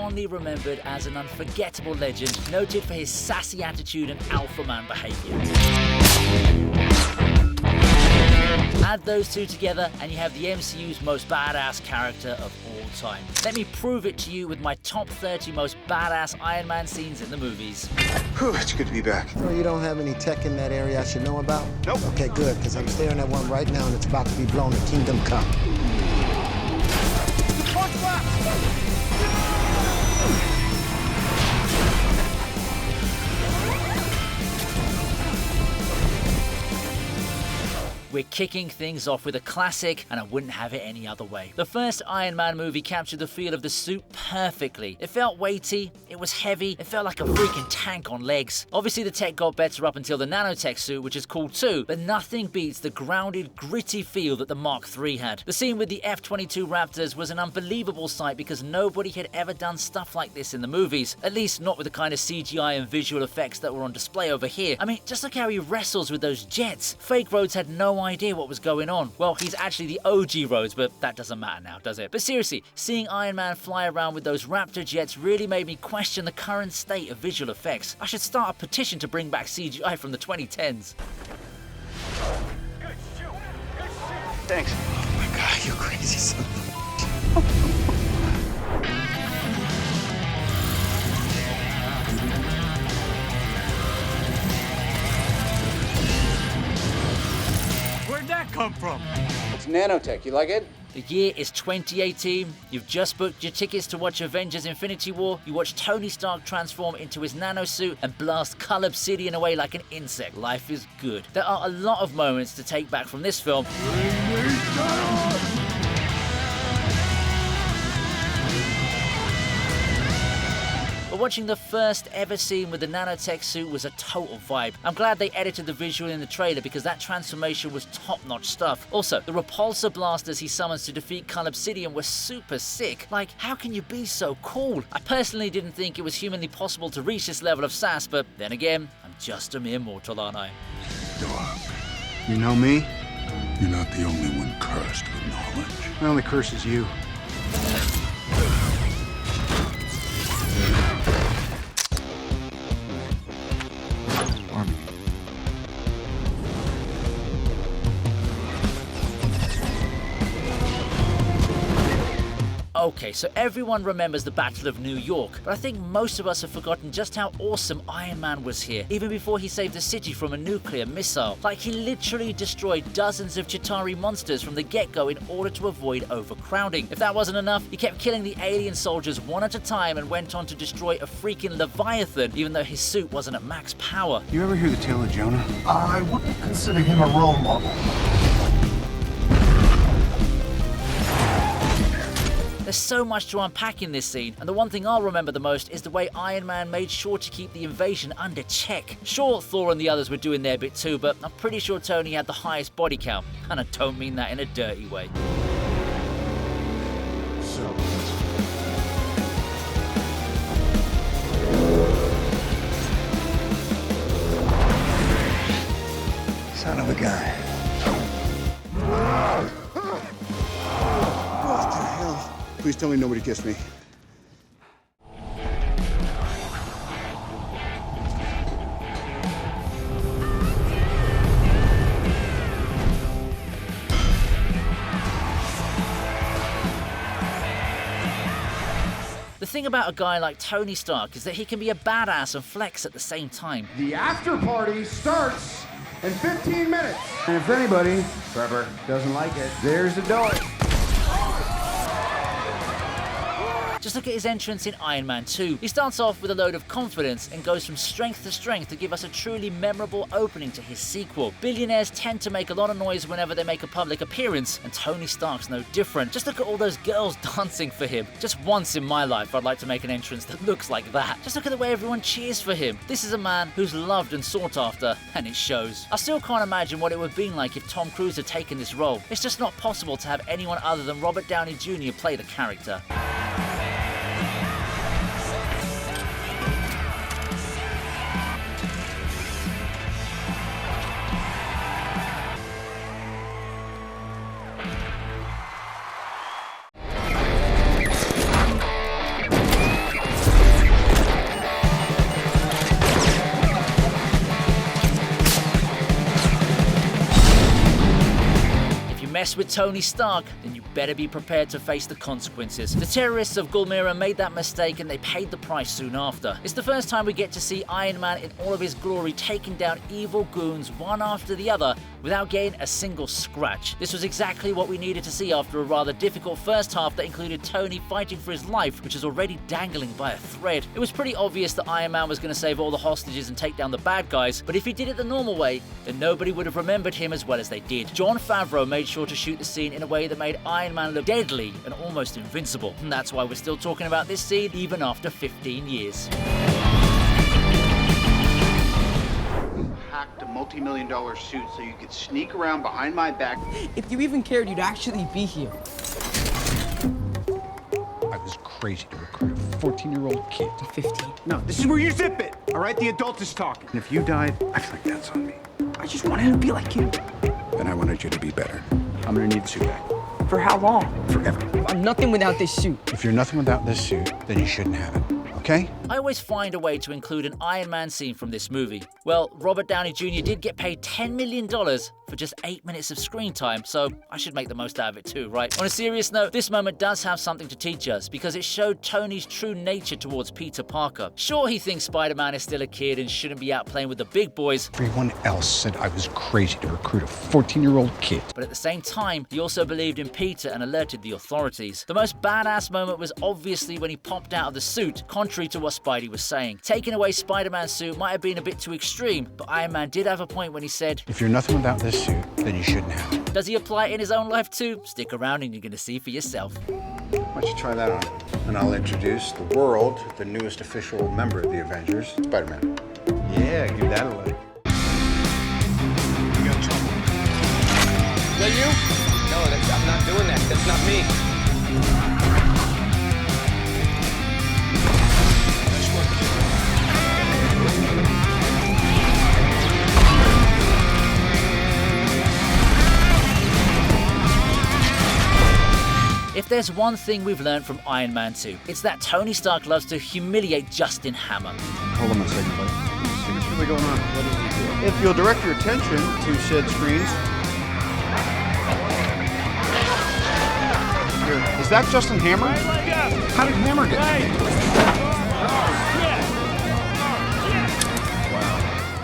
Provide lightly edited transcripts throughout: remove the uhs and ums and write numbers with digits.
fondly remembered as an unforgettable legend, noted for his sassy attitude and alpha man behavior. Add those two together and you have the MCU's most badass character of all time. Let me prove it to you with my top 30 most badass Iron Man scenes in the movies. Whew, it's good to be back. So you don't have any tech in that area I should know about? Nope. Okay, good, because I'm staring at one right now and it's about to be blown to Kingdom Come. We're kicking things off with a classic, and I wouldn't have it any other way. The first Iron Man movie captured the feel of the suit perfectly. It felt weighty, it was heavy, it felt like a freaking tank on legs. Obviously the tech got better up until the nanotech suit, which is cool too, but nothing beats the grounded, gritty feel that the Mark III had. The scene with the F-22 Raptors was an unbelievable sight because nobody had ever done stuff like this in the movies, at least not with the kind of CGI and visual effects that were on display over here. I mean, just look how he wrestles with those jets. Fake Rhodes had no idea what was going on. Well, he's actually the OG Rhodes, but that doesn't matter now, does it? But seriously, seeing Iron Man fly around with those Raptor jets really made me question the current state of visual effects. I should start a petition to bring back CGI from the 2010s. Thanks. Oh my God, you crazy son of a... Where'd that come from? It's nanotech. You like it? The year is 2018. You've just booked your tickets to watch Avengers Infinity War. You watch Tony Stark transform into his nanosuit and blast Cull Obsidian away like an insect. Life is good. There are a lot of moments to take back from this film. But watching the first ever scene with the nanotech suit was a total vibe. I'm glad they edited the visual in the trailer because that transformation was top-notch stuff. Also, the repulsor blasters he summons to defeat Cull Obsidian were super sick. Like, how can you be so cool? I personally didn't think it was humanly possible to reach this level of sass, but then again, I'm just a mere mortal, aren't I? Dog, You know me? you're not the only one cursed with knowledge. My only curse is you. Okay, so everyone remembers the Battle of New York, but I think most of us have forgotten just how awesome Iron Man was here, even before he saved the city from a nuclear missile. Like, he literally destroyed dozens of Chitauri monsters from the get-go in order to avoid overcrowding. If that wasn't enough, he kept killing the alien soldiers one at a time and went on to destroy a freaking Leviathan, even though his suit wasn't at max power. You ever hear the tale of Jonah? I wouldn't consider him a role model. There's so much to unpack in this scene, and the one thing I'll remember the most is the way Iron Man made sure to keep the invasion under check. Sure, Thor and the others were doing their bit too, but I'm pretty sure Tony had the highest body count, and I don't mean that in a dirty way. Son of a gun. What the hell? Please tell me nobody kissed me. The thing about a guy like Tony Stark is that he can be a badass and flex at the same time. The after party starts in 15 minutes. And if anybody, Trevor, doesn't like it, there's the door. Just look at his entrance in Iron Man 2. He starts off with a load of confidence and goes from strength to strength to give us a truly memorable opening to his sequel. Billionaires tend to make a lot of noise whenever they make a public appearance, and Tony Stark's no different. Just look at all those girls dancing for him. Just once in my life I'd like to make an entrance that looks like that. Just look at the way everyone cheers for him. This is a man who's loved and sought after, and it shows. I still can't imagine what it would have been like if Tom Cruise had taken this role. It's just not possible to have anyone other than Robert Downey Jr. play the character. mess with Tony Stark, then you better be prepared to face the consequences. The terrorists of Gulmira made that mistake and they paid the price soon after. It's the first time we get to see Iron Man in all of his glory taking down evil goons one after the other without getting a single scratch. This was exactly what we needed to see after a rather difficult first half that included Tony fighting for his life, which is already dangling by a thread. It was pretty obvious that Iron Man was going to save all the hostages and take down the bad guys, but if he did it the normal way, then nobody would have remembered him as well as they did. Jon Favreau made sure to shoot the scene in a way that made Iron Man look deadly and almost invincible. And that's why we're still talking about this scene even after 15 years. Hacked a multi-million-dollar suit so you could sneak around behind my back. If you even cared, you'd actually be here. I was crazy to recruit a 14-year-old kid. 15. No, this is where you zip it, all right? The adult is talking. And if you died, I feel like that's on me. I just wanted to be like you. And I wanted you to be better. I'm gonna need the suit back. For how long? Forever. I'm nothing without this suit. If you're nothing without this suit, then you shouldn't have it, okay? I always find a way to include an Iron Man scene from this movie. Well, Robert Downey Jr. did get paid $10 million for just 8 minutes of screen time, so I should make the most out of it too, right? On a serious note, this moment does have something to teach us because it showed Tony's true nature towards Peter Parker. Sure, he thinks Spider-Man is still a kid and shouldn't be out playing with the big boys. Everyone else said I was crazy to recruit a 14-year-old kid. But at the same time, he also believed in Peter and alerted the authorities. The most badass moment was obviously when he popped out of the suit, contrary to what Spidey was saying. Taking away Spider-Man's suit might have been a bit too extreme, but Iron Man did have a point when he said, If you're nothing without this suit, then you shouldn't have it. does he apply it in his own life too? Stick around and you're gonna see for yourself. Why don't you try that on? And I'll introduce the world, the newest official member of the Avengers, Spider-Man. Yeah, give that away. You got trouble. Is that you? No, I'm not doing that. That's not me. If there's one thing we've learned from Iron Man 2, it's that Tony Stark loves to humiliate Justin Hammer. Hold on a second, buddy. What's really going on? What is he doing? If you'll direct your attention to said screens. Here. Is that Justin Hammer? How did Hammer get there?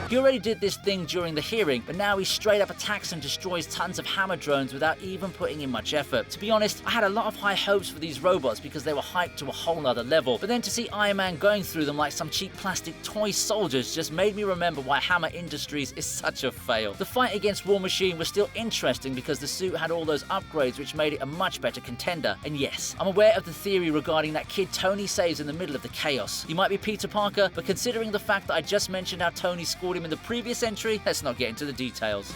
He already did this thing during the hearing, but now he straight up attacks and destroys tons of Hammer drones without even putting in much effort. To be honest, I had a lot of high hopes for these robots because they were hyped to a whole nother level, but then to see Iron Man going through them like some cheap plastic toy soldiers just made me remember why Hammer Industries is such a fail. The fight against War Machine was still interesting because the suit had all those upgrades which made it a much better contender. And yes, I'm aware of the theory regarding that kid Tony saves in the middle of the chaos. He might be Peter Parker, but considering the fact that I just mentioned how Tony scored him in the previous entry, let's not get into the details.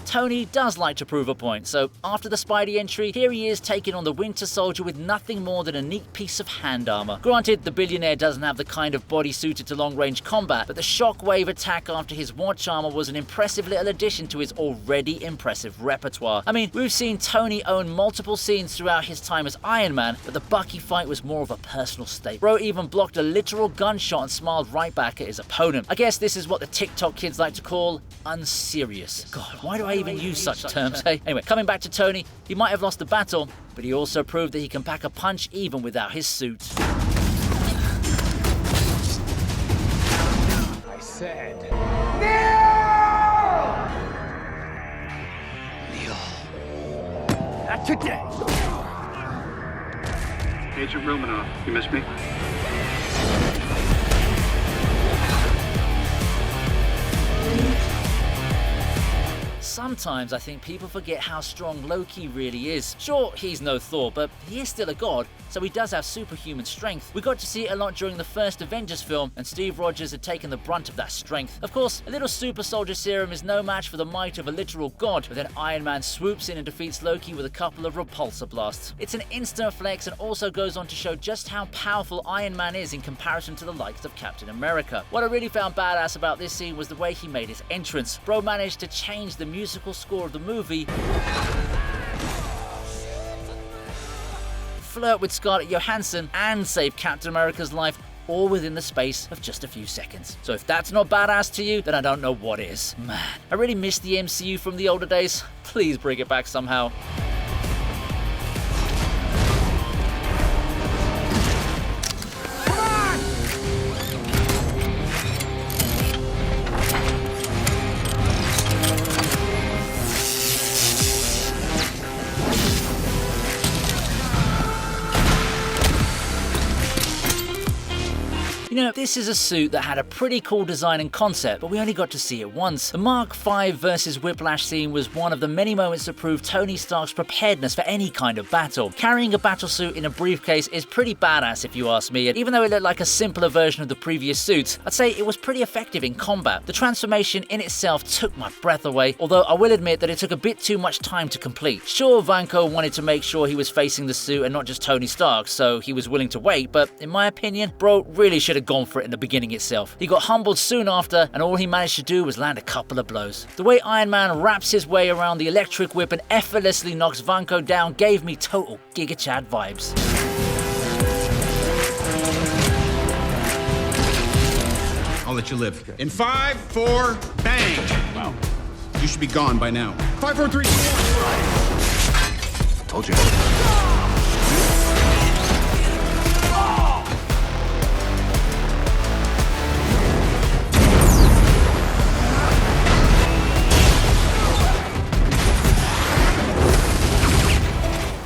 Tony does like to prove a point, so after the Spidey entry, here he is taking on the Winter Soldier with nothing more than a neat piece of hand armor. Granted, the billionaire doesn't have the kind of body suited to long-range combat, but the shockwave attack after his watch armor was an impressive little addition to his already impressive repertoire. I mean, we've seen Tony own multiple scenes throughout his time as Iron Man, but the Bucky fight was more of a personal statement. Bro even blocked a literal gunshot and smiled right back at his opponent. I guess this is what the TikTok kids like to call unserious. God, why do I even use such terms, hey? Anyway, coming back to Tony, he might have lost the battle, but he also proved that he can pack a punch even without his suit. I said. Not today. Agent Romanoff, you miss me? Sometimes I think people forget how strong Loki really is. Sure, he's no Thor, but he is still a god, so he does have superhuman strength. We got to see it a lot during the first Avengers film, and Steve Rogers had taken the brunt of that strength. Of course, a little super soldier serum is no match for the might of a literal god, but then Iron Man swoops in and defeats Loki with a couple of repulsor blasts. It's an instant flex and also goes on to show just how powerful Iron Man is in comparison to the likes of Captain America. What I really found badass about this scene was the way he made his entrance. Bro managed to change the musical score of the movie flirt with Scarlett Johansson, and save Captain America's life, all within the space of just a few seconds. So if that's not badass to you, then I don't know what is. Man, I really miss the MCU from the older days. Please bring it back somehow. You know, this is a suit that had a pretty cool design and concept, but we only got to see it once. The Mark V versus Whiplash scene was one of the many moments that proved Tony Stark's preparedness for any kind of battle. Carrying a battlesuit in a briefcase is pretty badass if you ask me, and even though it looked like a simpler version of the previous suits, I'd say it was pretty effective in combat. The transformation in itself took my breath away, although I will admit that it took a bit too much time to complete. Sure, Vanko wanted to make sure he was facing the suit and not just Tony Stark, so he was willing to wait, but in my opinion, bro really should have gone for it in the beginning itself. He got humbled soon after, and all he managed to do was land a couple of blows. The way Iron Man wraps his way around the electric whip and effortlessly knocks Vanko down gave me total Giga Chad vibes. I'll let you live. In 5, 4, bang! Wow. You should be gone by now. 5, 4, 3, 2, 1. Told you.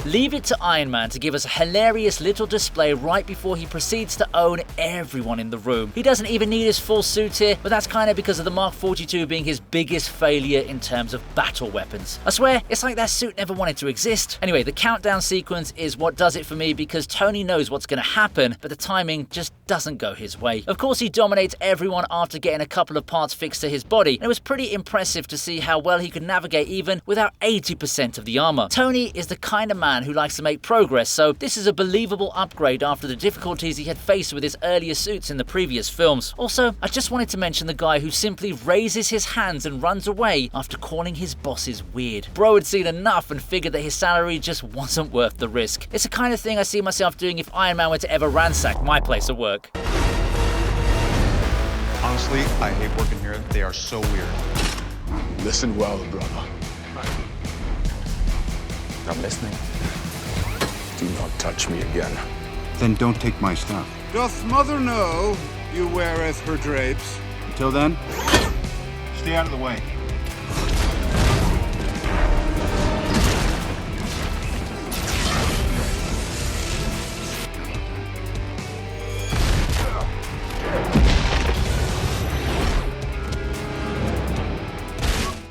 Leave it to Iron Man to give us a hilarious little display right before he proceeds to own everyone in the room. He doesn't even need his full suit here, but that's kind of because of the Mark 42 being his biggest failure in terms of battle weapons. I swear, it's like that suit never wanted to exist. Anyway, the countdown sequence is what does it for me because Tony knows what's going to happen, but the timing just doesn't go his way. Of course, he dominates everyone after getting a couple of parts fixed to his body, and it was pretty impressive to see how well he could navigate even without 80% of the armor. Tony is the kind of man who likes to make progress, so this is a believable upgrade after the difficulties he had faced with his earlier suits in the previous films. Also, I just wanted to mention the guy who simply raises his hands and runs away after calling his bosses weird. Bro had seen enough and figured that his salary just wasn't worth the risk. It's the kind of thing I see myself doing if Iron Man were to ever ransack my place of work. Honestly, I hate working here. They are so weird. Listen well, brother. I'm listening. Do not touch me again. Then don't take my stuff. Doth mother know you weareth her drapes? Until then, Stay out of the way.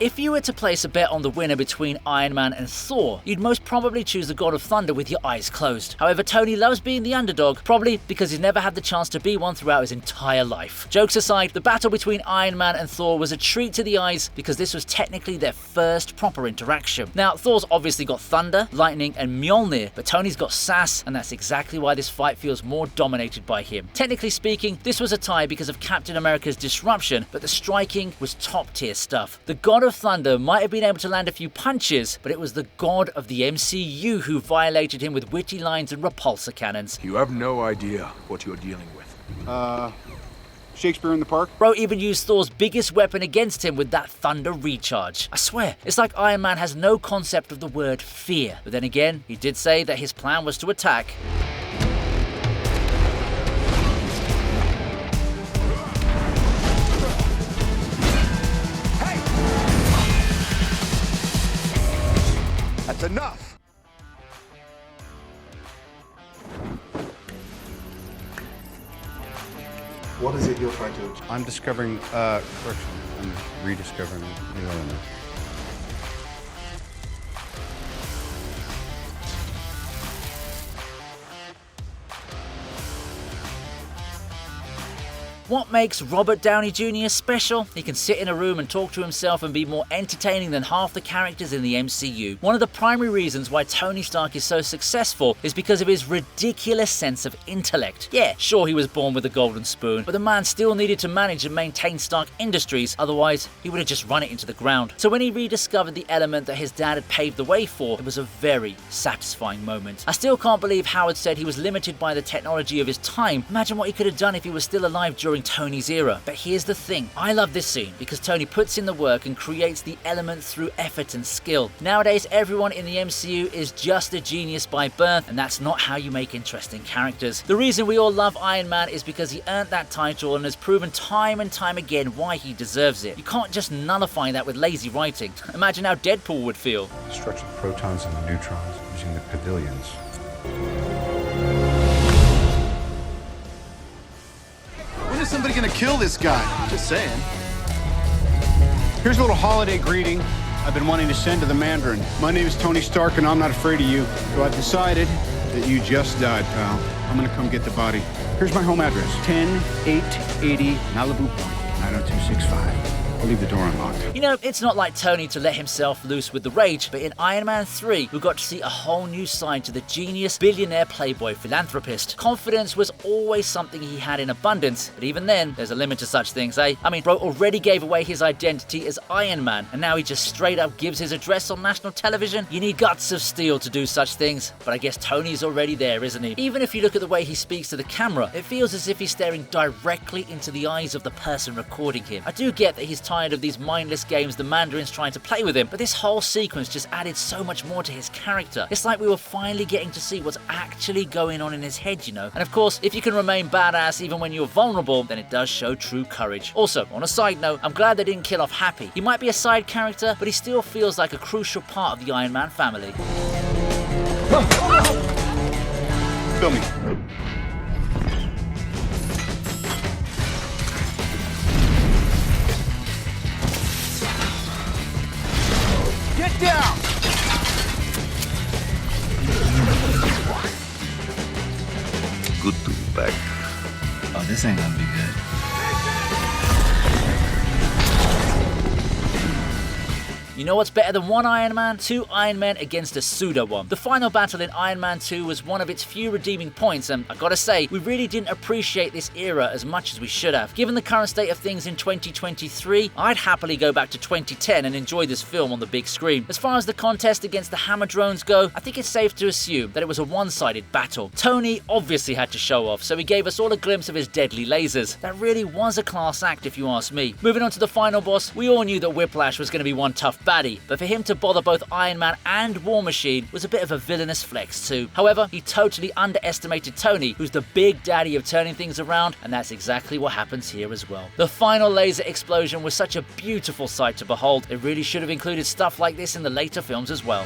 If you were to place a bet on the winner between Iron Man and Thor, you'd most probably choose the God of Thunder with your eyes closed. However, Tony loves being the underdog, probably because he's never had the chance to be one throughout his entire life. Jokes aside, the battle between Iron Man and Thor was a treat to the eyes because this was technically their first proper interaction. Now, Thor's obviously got thunder, lightning, and Mjolnir, but Tony's got sass, and that's exactly why this fight feels more dominated by him. Technically speaking, this was a tie because of Captain America's disruption, but the striking was top tier stuff. The God of Thunder might have been able to land a few punches, but it was the God of the MCU who violated him with witty lines and repulsor cannons. You have no idea what you're dealing with. Shakespeare in the Park. Bro even used Thor's biggest weapon against him with that thunder recharge. I swear, it's like Iron Man has no concept of the word fear. But then again, he did say that his plan was to attack. That's enough. What is it you're trying to achieve? I'm discovering, correction, I'm rediscovering the element. What makes Robert Downey Jr. special? He can sit in a room and talk to himself and be more entertaining than half the characters in the MCU. One of the primary reasons why Tony Stark is so successful is because of his ridiculous sense of intellect. Yeah, sure, he was born with a golden spoon, but the man still needed to manage and maintain Stark Industries, otherwise he would have just run it into the ground. So when he rediscovered the element that his dad had paved the way for, it was a very satisfying moment. I still can't believe Howard said he was limited by the technology of his time. Imagine what he could have done if he was still alive during Tony's era. But here's the thing, I love this scene because Tony puts in the work and creates the element through effort and skill. Nowadays, everyone in the MCU is just a genius by birth, and that's not how you make interesting characters. The reason we all love Iron Man is because he earned that title and has proven time and time again why he deserves it. You can't just nullify that with lazy writing. Imagine how Deadpool would feel. Stretch the protons and the neutrons using the pavilions. When is somebody gonna kill this guy? Just saying. Here's a little holiday greeting I've been wanting to send to the Mandarin. My name is Tony Stark, and I'm not afraid of you. So I've decided that you just died, pal. I'm gonna come get the body. Here's my home address, 10880 Malibu Point, 90265. I'll leave the door unlocked. You know, it's not like Tony to let himself loose with the rage, but in Iron Man 3, we got to see a whole new side to the genius, billionaire, playboy, philanthropist. Confidence was always something he had in abundance, but even then, there's a limit to such things, eh? I mean, bro already gave away his identity as Iron Man, and now he just straight up gives his address on national television? You need guts of steel to do such things, but I guess Tony's already there, isn't he? Even if you look at the way he speaks to the camera, it feels as if he's staring directly into the eyes of the person recording him. I do get that he's tired of these mindless games the Mandarin's trying to play with him, but this whole sequence just added so much more to his character. It's like we were finally getting to see what's actually going on in his head, you know? And of course, if you can remain badass even when you're vulnerable, then it does show true courage. Also, on a side note, I'm glad they didn't kill off Happy. He might be a side character, but he still feels like a crucial part of the Iron Man family. Fill me. Get down! Good to be back. Oh, this ain't gonna be good. You know what's better than one Iron Man? Two Iron Men against a pseudo one. The final battle in Iron Man 2 was one of its few redeeming points, and I gotta say, we really didn't appreciate this era as much as we should have. Given the current state of things in 2023, I'd happily go back to 2010 and enjoy this film on the big screen. As far as the contest against the Hammer drones go, I think it's safe to assume that it was a one-sided battle. Tony obviously had to show off, so he gave us all a glimpse of his deadly lasers. That really was a class act if you ask me. Moving on to the final boss, we all knew that Whiplash was going to be one tough baddie, but for him to bother both Iron Man and War Machine was a bit of a villainous flex too. However, he totally underestimated Tony, who's the big daddy of turning things around, and that's exactly what happens here as well. The final laser explosion was such a beautiful sight to behold. It really should have included stuff like this in the later films as well.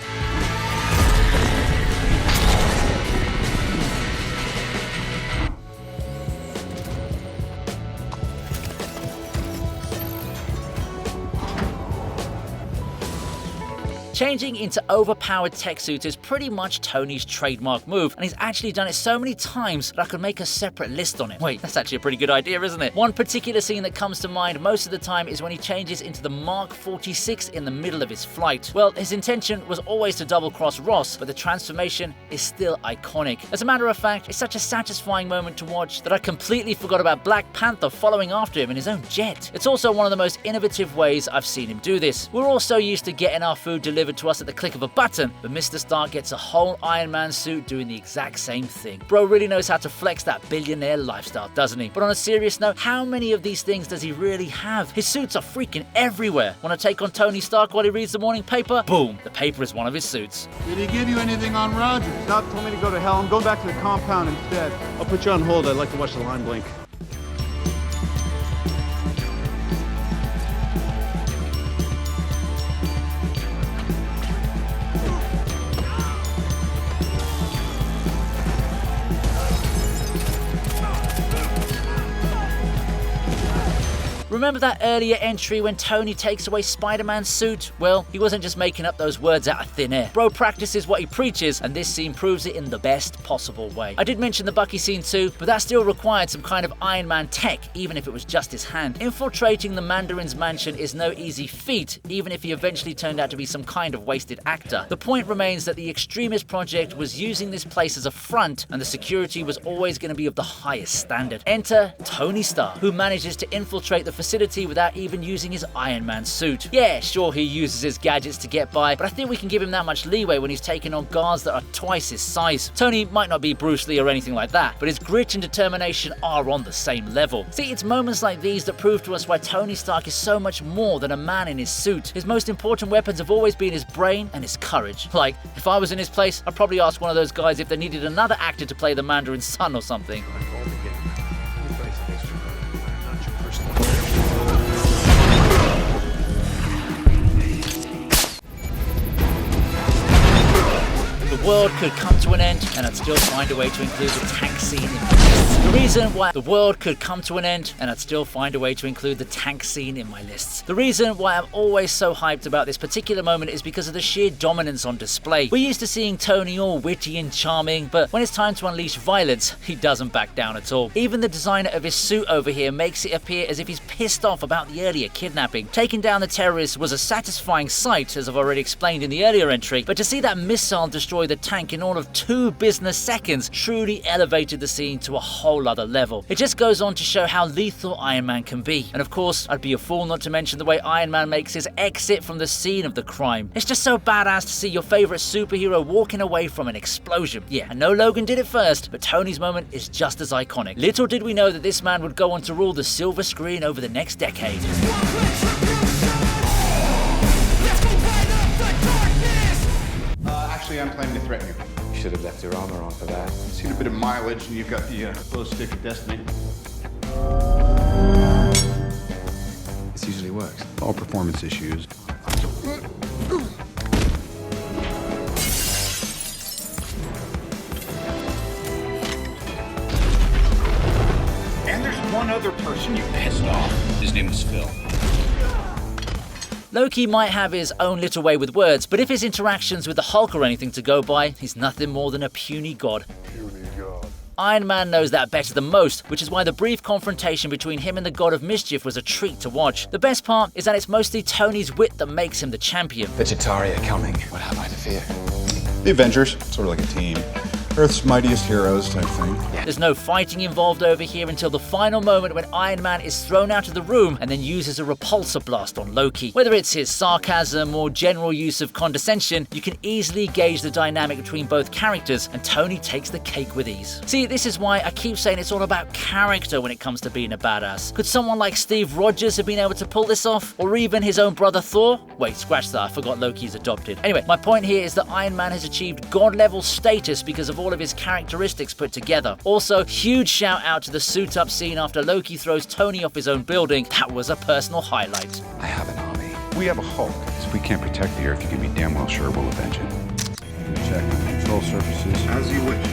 Changing into overpowered tech suits is pretty much Tony's trademark move, and he's actually done it so many times that I could make a separate list on it. Wait, that's actually a pretty good idea, isn't it? One particular scene that comes to mind most of the time is when he changes into the Mark 46 in the middle of his flight. Well, his intention was always to double-cross Ross, but the transformation is still iconic. As a matter of fact, it's such a satisfying moment to watch that I completely forgot about Black Panther following after him in his own jet. It's also one of the most innovative ways I've seen him do this. We're all so used to getting our food delivered to us at the click of a button, but Mr. Stark gets a whole Iron Man suit doing the exact same thing. Bro really knows how to flex that billionaire lifestyle, doesn't he? But on a serious note, how many of these things does he really have? His suits are freaking everywhere. Want to take on Tony Stark while he reads the morning paper? Boom, the paper is one of his suits. Did he give you anything on Rogers? Doc told me to go to hell. I'm going back to the compound instead. I'll put you on hold. I'd like to watch the line blink. Remember that earlier entry when Tony takes away Spider-Man's suit? Well, he wasn't just making up those words out of thin air. Bro practices what he preaches, and this scene proves it in the best possible way. I did mention the Bucky scene too, but that still required some kind of Iron Man tech, even if it was just his hand. Infiltrating the Mandarin's mansion is no easy feat, even if he eventually turned out to be some kind of wasted actor. The point remains that the Extremist Project was using this place as a front, and the security was always going to be of the highest standard. Enter Tony Stark, who manages to infiltrate the facility without even using his Iron Man suit. Yeah, sure, he uses his gadgets to get by, but I think we can give him that much leeway when he's taking on guards that are twice his size. Tony might not be Bruce Lee or anything like that, but his grit and determination are on the same level. See, it's moments like these that prove to us why Tony Stark is so much more than a man in his suit. His most important weapons have always been his brain and his courage. Like, if I was in his place, I'd probably ask one of those guys if they needed another actor to play the Mandarin's son or something. The world could come to an end, and I'd still find a way to include the tank scene in my lists. The reason why I'm always so hyped about this particular moment is because of the sheer dominance on display. We're used to seeing Tony all witty and charming, but when it's time to unleash violence, he doesn't back down at all. Even the designer of his suit over here makes it appear as if he's pissed off about the earlier kidnapping. Taking down the terrorists was a satisfying sight, as I've already explained in the earlier entry, but to see that missile destroy the tank in all of 2 business seconds truly elevated the scene to a whole other level. It just goes on to show how lethal Iron Man can be. And of course, I'd be a fool not to mention the way Iron Man makes his exit from the scene of the crime. It's just so badass to see your favorite superhero walking away from an explosion. Yeah, I know Logan did it first, but Tony's moment is just as iconic. Little did we know that this man would go on to rule the silver screen over the next decade. Actually, I'm planning to threaten you. You should have left your armor on for that. Seen a bit of mileage, and you've got the glow stick of destiny. This usually works. All performance issues. And there's one other person you pissed off. His name was Phil. Loki might have his own little way with words, but if his interactions with the Hulk are anything to go by, he's nothing more than a puny god. Iron Man knows that better than most, which is why the brief confrontation between him and the God of Mischief was a treat to watch. The best part is that it's mostly Tony's wit that makes him the champion. Vegetari are coming. What have I to fear? The Avengers, sort of like a team. Earth's mightiest heroes type thing. There's no fighting involved over here until the final moment when Iron Man is thrown out of the room and then uses a repulsor blast on Loki. Whether it's his sarcasm or general use of condescension, you can easily gauge the dynamic between both characters, and Tony takes the cake with ease. See, this is why I keep saying it's all about character when it comes to being a badass. Could someone like Steve Rogers have been able to pull this off? Or even his own brother Thor? Wait, scratch that, I forgot Loki's adopted. Anyway, my point here is that Iron Man has achieved god-level status because of all of his characteristics put together. Also, huge shout out to the suit up scene after Loki throws Tony off his own building. That was a personal highlight. I have an army. We have a Hulk. So if we can't protect the Earth, you can be damn well sure we'll avenge it. Check the control surfaces. As you wish.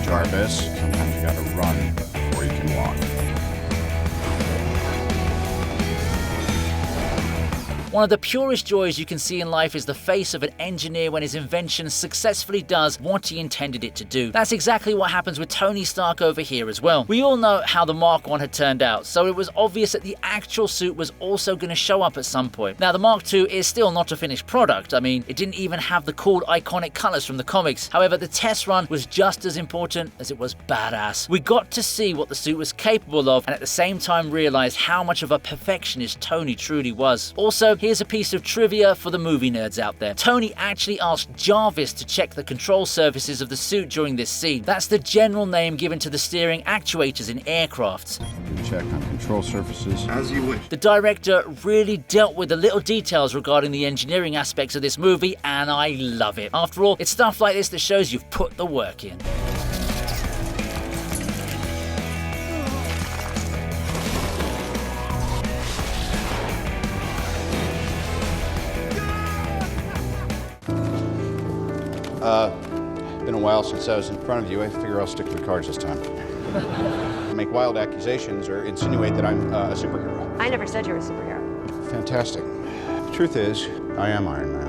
Jarvis, sometimes you gotta run before you can walk. One of the purest joys you can see in life is the face of an engineer when his invention successfully does what he intended it to do. That's exactly what happens with Tony Stark over here as well. We all know how the Mark 1 had turned out, so it was obvious that the actual suit was also going to show up at some point. Now, the Mark II is still not a finished product. I mean, it didn't even have the cool iconic colors from the comics. However, the test run was just as important as it was badass. We got to see what the suit was capable of, and at the same time realized how much of a perfectionist Tony truly was. Also, here's a piece of trivia for the movie nerds out there. Tony actually asked Jarvis to check the control surfaces of the suit during this scene. That's the general name given to the steering actuators in aircrafts. Check on control surfaces. As you wish. The director really dealt with the little details regarding the engineering aspects of this movie, and I love it. After all, it's stuff like this that shows you've put the work in. Been a while since I was in front of you. I figure I'll stick to the cards this time. Make wild accusations or insinuate that I'm a superhero. I never said you were a superhero. Fantastic. The truth is, I am Iron Man.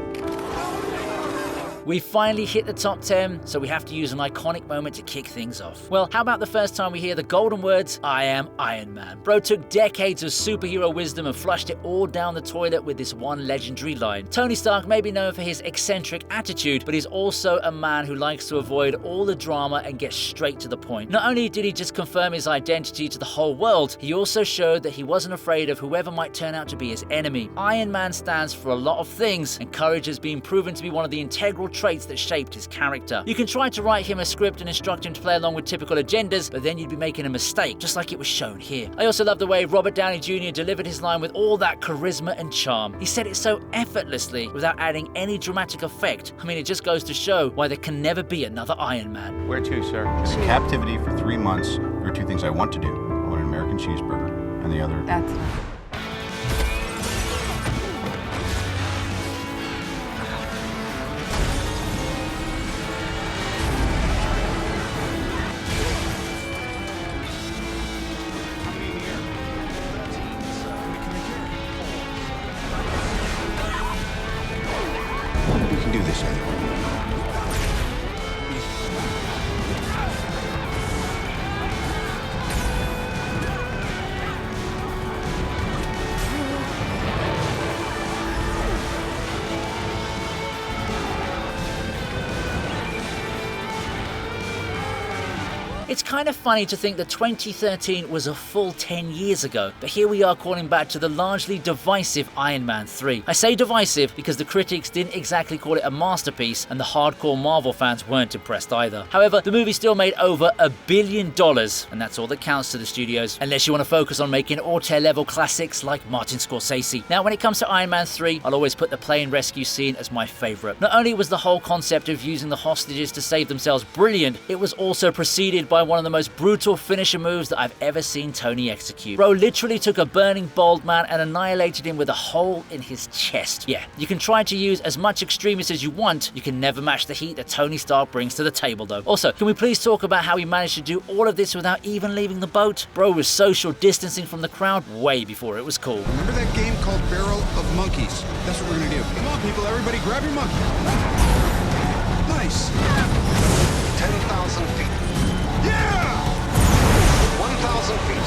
We finally hit the top 10, so we have to use an iconic moment to kick things off. Well, how about the first time we hear the golden words, I am Iron Man? Bro took decades of superhero wisdom and flushed it all down the toilet with this one legendary line. Tony Stark may be known for his eccentric attitude, but he's also a man who likes to avoid all the drama and get straight to the point. Not only did he just confirm his identity to the whole world, he also showed that he wasn't afraid of whoever might turn out to be his enemy. Iron Man stands for a lot of things, and courage has been proven to be one of the integral traits that shaped his character. You can try to write him a script and instruct him to play along with typical agendas, but then you'd be making a mistake, just like it was shown here. I also love the way Robert Downey Jr. delivered his line with all that charisma and charm. He said it so effortlessly without adding any dramatic effect. I mean, it just goes to show why there can never be another Iron Man. Where to, sir? In captivity for 3 months, there are 2 things I want to do. I want an American cheeseburger, and the other... That's We can do this anyway. It's kind of funny to think that 2013 was a full 10 years ago, but here we are calling back to the largely divisive Iron Man 3. I say divisive because the critics didn't exactly call it a masterpiece and the hardcore Marvel fans weren't impressed either. However, the movie still made over $1 billion, and that's all that counts to the studios, unless you want to focus on making auteur-level classics like Martin Scorsese. Now, when it comes to Iron Man 3, I'll always put the plane rescue scene as my favorite. Not only was the whole concept of using the hostages to save themselves brilliant, it was also preceded by one of the most brutal finisher moves that I've ever seen Tony execute. Bro literally took a burning bald man and annihilated him with a hole in his chest. Yeah, you can try to use as much extremis as you want, you can never match the heat that Tony Stark brings to the table though. Also, can we please talk about how he managed to do all of this without even leaving the boat? Bro was social distancing from the crowd way before it was cool. Remember that game called Barrel of Monkeys? That's what we're gonna do. Come on, people, everybody grab your monkey. Nice. 10,000 feet. Yeah! 1,000 feet.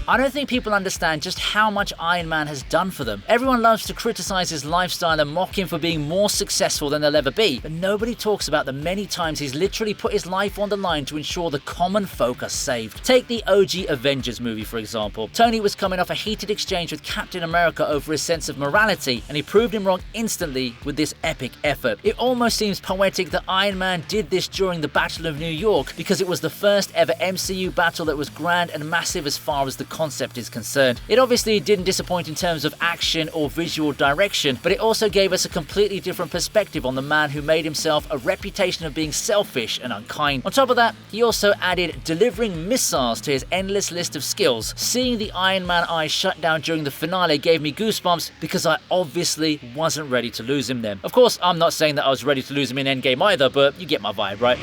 I don't think people understand just how much Iron Man has done for them. Everyone loves to criticize his lifestyle and mock him for being more successful than they'll ever be, but nobody talks about the many times he's literally put his life on the line to ensure the common folk are saved. Take the OG Avengers movie, for example. Tony was coming off a heated exchange with Captain America over his sense of morality, and he proved him wrong instantly with this epic effort. It almost seems poetic that Iron Man did this during the Battle of New York, because it was the first ever MCU battle that was grand and massive as far as the concept is concerned. It obviously didn't disappoint in terms of action or visual direction, but it also gave us a completely different perspective on the man who made himself a reputation of being selfish and unkind. On top of that, he also added delivering missiles to his endless list of skills. Seeing the Iron Man eyes shut down during the finale gave me goosebumps because I obviously wasn't ready to lose him then. Of course, I'm not saying that I was ready to lose him in Endgame either, but you get my vibe, right?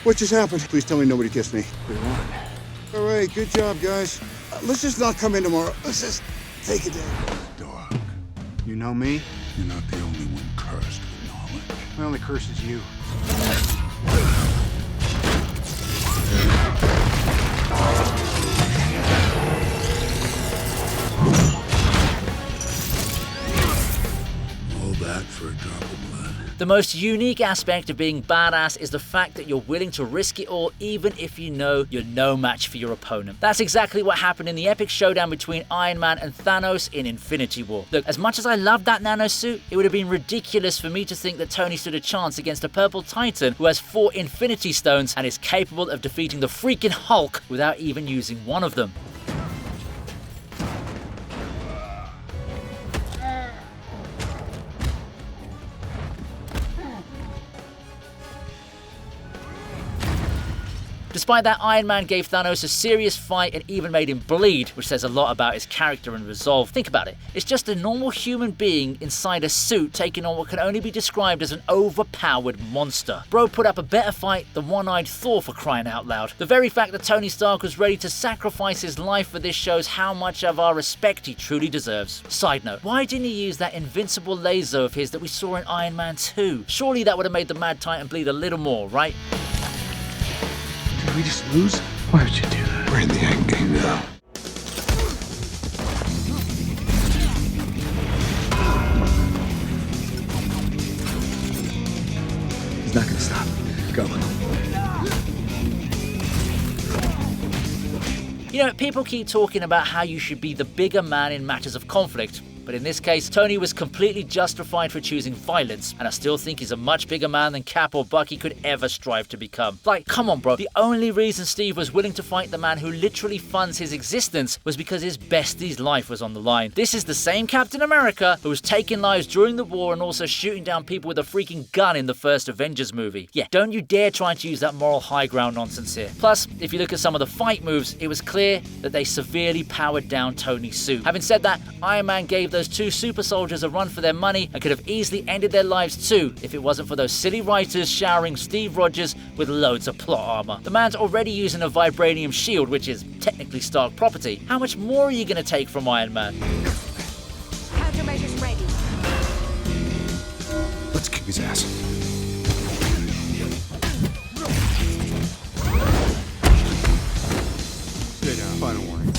What just happened? Please tell me nobody kissed me. We won. All right, good job, guys. Let's just not come in tomorrow. Let's just take a day. Dog, you know me? You're not the only one cursed with knowledge. My only curse is you. All that for a drop of blood. The most unique aspect of being badass is the fact that you're willing to risk it all even if you know you're no match for your opponent. That's exactly what happened in the epic showdown between Iron Man and Thanos in Infinity War. Look, as much as I love that nanosuit, it would have been ridiculous for me to think that Tony stood a chance against a purple titan who has 4 Infinity Stones and is capable of defeating the freaking Hulk without even using one of them. Despite that, Iron Man gave Thanos a serious fight and even made him bleed, which says a lot about his character and resolve. Think about it. It's just a normal human being inside a suit taking on what can only be described as an overpowered monster. Bro put up a better fight than one-eyed Thor, for crying out loud. The very fact that Tony Stark was ready to sacrifice his life for this shows how much of our respect he truly deserves. Side note, why didn't he use that invincible laser of his that we saw in Iron Man 2? Surely that would have made the Mad Titan bleed a little more, right? Did we just lose? Why would you do that? We're in the end game now. He's not gonna stop. Go. You know, people keep talking about how you should be the bigger man in matters of conflict. But in this case, Tony was completely justified for choosing violence, and I still think he's a much bigger man than Cap or Bucky could ever strive to become. Like, come on bro, the only reason Steve was willing to fight the man who literally funds his existence was because his bestie's life was on the line. This is the same Captain America who was taking lives during the war and also shooting down people with a freaking gun in the first Avengers movie. Yeah, don't you dare try to use that moral high ground nonsense here. Plus, if you look at some of the fight moves, it was clear that they severely powered down Tony's suit. Having said that, Iron Man gave those 2 super soldiers a run for their money and could have easily ended their lives too if it wasn't for those silly writers showering Steve Rogers with loads of plot armor. The man's already using a vibranium shield, which is technically Stark property. How much more are you going to take from Iron Man? Countermeasures ready. Let's kick his ass. Stay down. Final warning.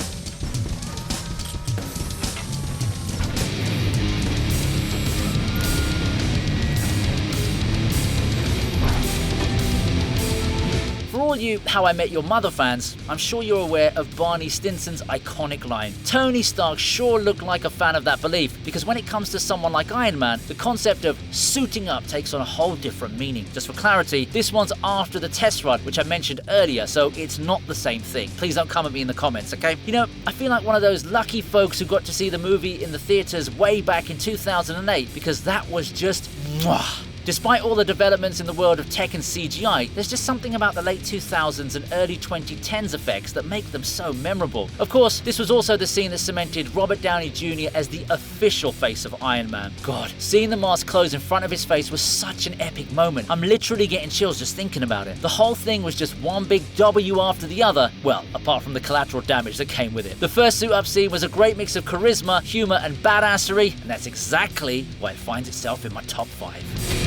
For all you How I Met Your Mother fans, I'm sure you're aware of Barney Stinson's iconic line. Tony Stark sure looked like a fan of that belief, because when it comes to someone like Iron Man, the concept of suiting up takes on a whole different meaning. Just for clarity, this one's after the test run, which I mentioned earlier, so it's not the same thing. Please don't come at me in the comments, okay? You know, I feel like one of those lucky folks who got to see the movie in the theaters way back in 2008, because that was just mwah. Despite all the developments in the world of tech and CGI, there's just something about the late 2000s and early 2010s effects that make them so memorable. Of course, this was also the scene that cemented Robert Downey Jr. as the official face of Iron Man. God, seeing the mask close in front of his face was such an epic moment. I'm literally getting chills just thinking about it. The whole thing was just one big W after the other, well, apart from the collateral damage that came with it. The first suit-up scene was a great mix of charisma, humor, and badassery, and that's exactly why it finds itself in my top 5.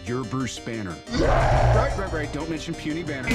You're Bruce Banner. Right. Don't mention puny Banner.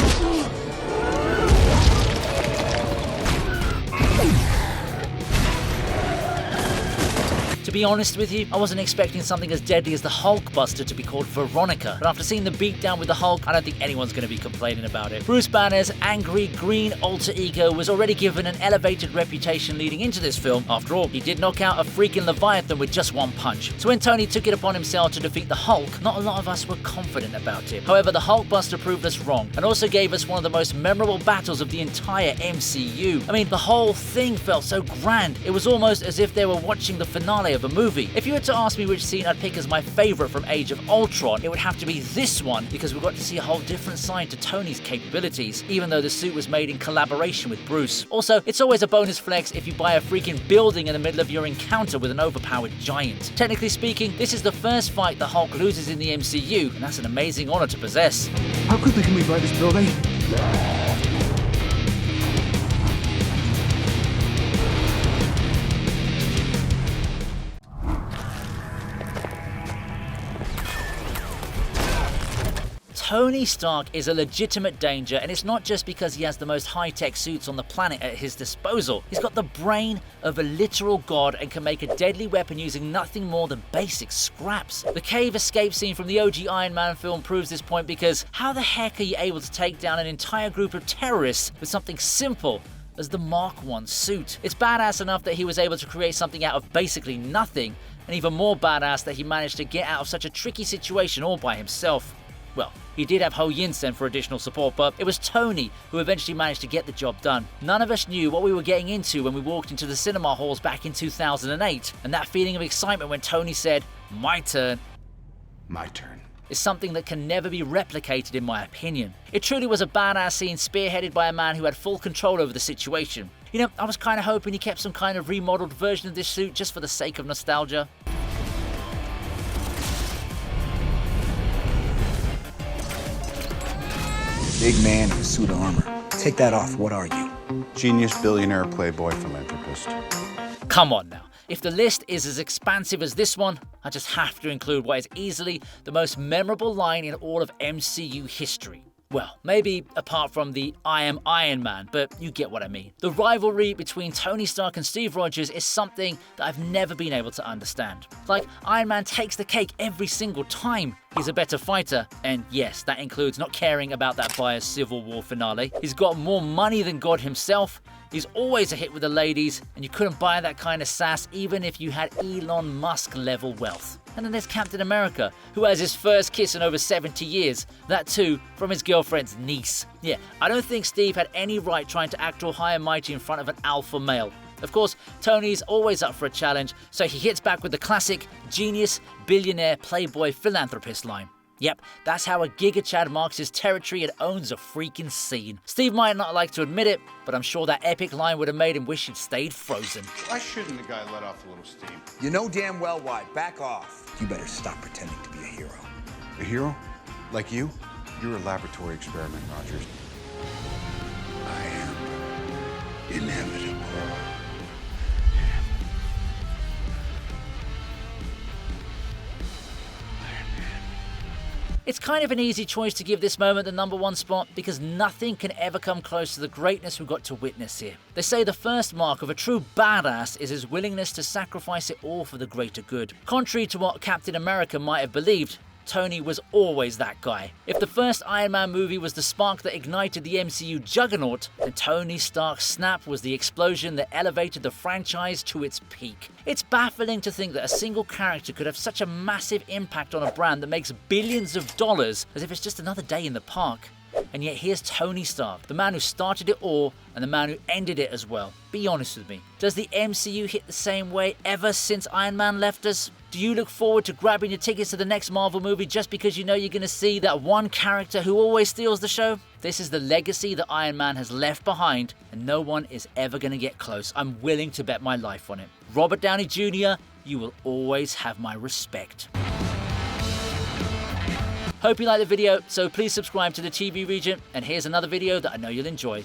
To be honest with you, I wasn't expecting something as deadly as the Hulkbuster to be called Veronica, but after seeing the beatdown with the Hulk, I don't think anyone's going to be complaining about it. Bruce Banner's angry green alter ego was already given an elevated reputation leading into this film. After all, he did knock out a freaking Leviathan with just one punch. So when Tony took it upon himself to defeat the Hulk, not a lot of us were confident about it. However, the Hulkbuster proved us wrong, and also gave us one of the most memorable battles of the entire MCU. I mean, the whole thing felt so grand. It was almost as if they were watching the finale of a movie. If you were to ask me which scene I'd pick as my favorite from Age of Ultron, it would have to be this one, because we got to see a whole different side to Tony's capabilities, even though the suit was made in collaboration with Bruce. Also, it's always a bonus flex if you buy a freaking building in the middle of your encounter with an overpowered giant. Technically speaking, this is the first fight the Hulk loses in the MCU, and that's an amazing honor to possess. How quickly can we buy this building? Tony Stark is a legitimate danger, and it's not just because he has the most high-tech suits on the planet at his disposal. He's got the brain of a literal god and can make a deadly weapon using nothing more than basic scraps. The cave escape scene from the OG Iron Man film proves this point, because how the heck are you able to take down an entire group of terrorists with something simple as the Mark I suit? It's badass enough that he was able to create something out of basically nothing, and even more badass that he managed to get out of such a tricky situation all by himself. Well, he did have Ho Yinsen for additional support, but it was Tony who eventually managed to get the job done. None of us knew what we were getting into when we walked into the cinema halls back in 2008, and that feeling of excitement when Tony said, "My turn," My turn. is something that can never be replicated in my opinion. It truly was a badass scene spearheaded by a man who had full control over the situation. You know, I was kind of hoping he kept some kind of remodeled version of this suit just for the sake of nostalgia. Big man in a suit of armor. Take that off. What are you? Genius, billionaire, playboy, philanthropist. Come on now. If the list is as expansive as this one, I just have to include what is easily the most memorable line in all of MCU history. Well, maybe apart from the "I am Iron Man," but you get what I mean. The rivalry between Tony Stark and Steve Rogers is something that I've never been able to understand. Like, Iron Man takes the cake every single time. He's a better fighter, and yes, that includes not caring about that biased Civil War finale. He's got more money than God himself. He's always a hit with the ladies, and you couldn't buy that kind of sass even if you had Elon Musk level wealth. And then there's Captain America, who has his first kiss in over 70 years. That too, from his girlfriend's niece. Yeah, I don't think Steve had any right trying to act all high and mighty in front of an alpha male. Of course, Tony's always up for a challenge, so he hits back with the classic genius, billionaire, playboy, philanthropist line. Yep, that's how a Giga Chad marks his territory and owns a freaking scene. Steve might not like to admit it, but I'm sure that epic line would have made him wish he'd stayed frozen. Why shouldn't the guy let off a little steam? You know damn well why. Back off. You better stop pretending to be a hero. A hero? Like you? You're a laboratory experiment, Rogers. I am inevitable. It's kind of an easy choice to give this moment the #1 spot because nothing can ever come close to the greatness we got to witness here. They say the first mark of a true badass is his willingness to sacrifice it all for the greater good. Contrary to what Captain America might have believed, Tony was always that guy. If the first Iron Man movie was the spark that ignited the MCU juggernaut, then Tony Stark's snap was the explosion that elevated the franchise to its peak. It's baffling to think that a single character could have such a massive impact on a brand that makes billions of dollars as if it's just another day in the park. And yet here's Tony Stark, the man who started it all and the man who ended it as well. Be honest with me, does the MCU hit the same way ever since Iron Man left us? Do you look forward to grabbing your tickets to the next Marvel movie just because you know you're going to see that one character who always steals the show? This is the legacy that Iron Man has left behind, and no one is ever going to get close. I'm willing to bet my life on it. Robert Downey Jr., you will always have my respect. Hope you liked the video, so please subscribe to the TV Regent, and here's another video that I know you'll enjoy.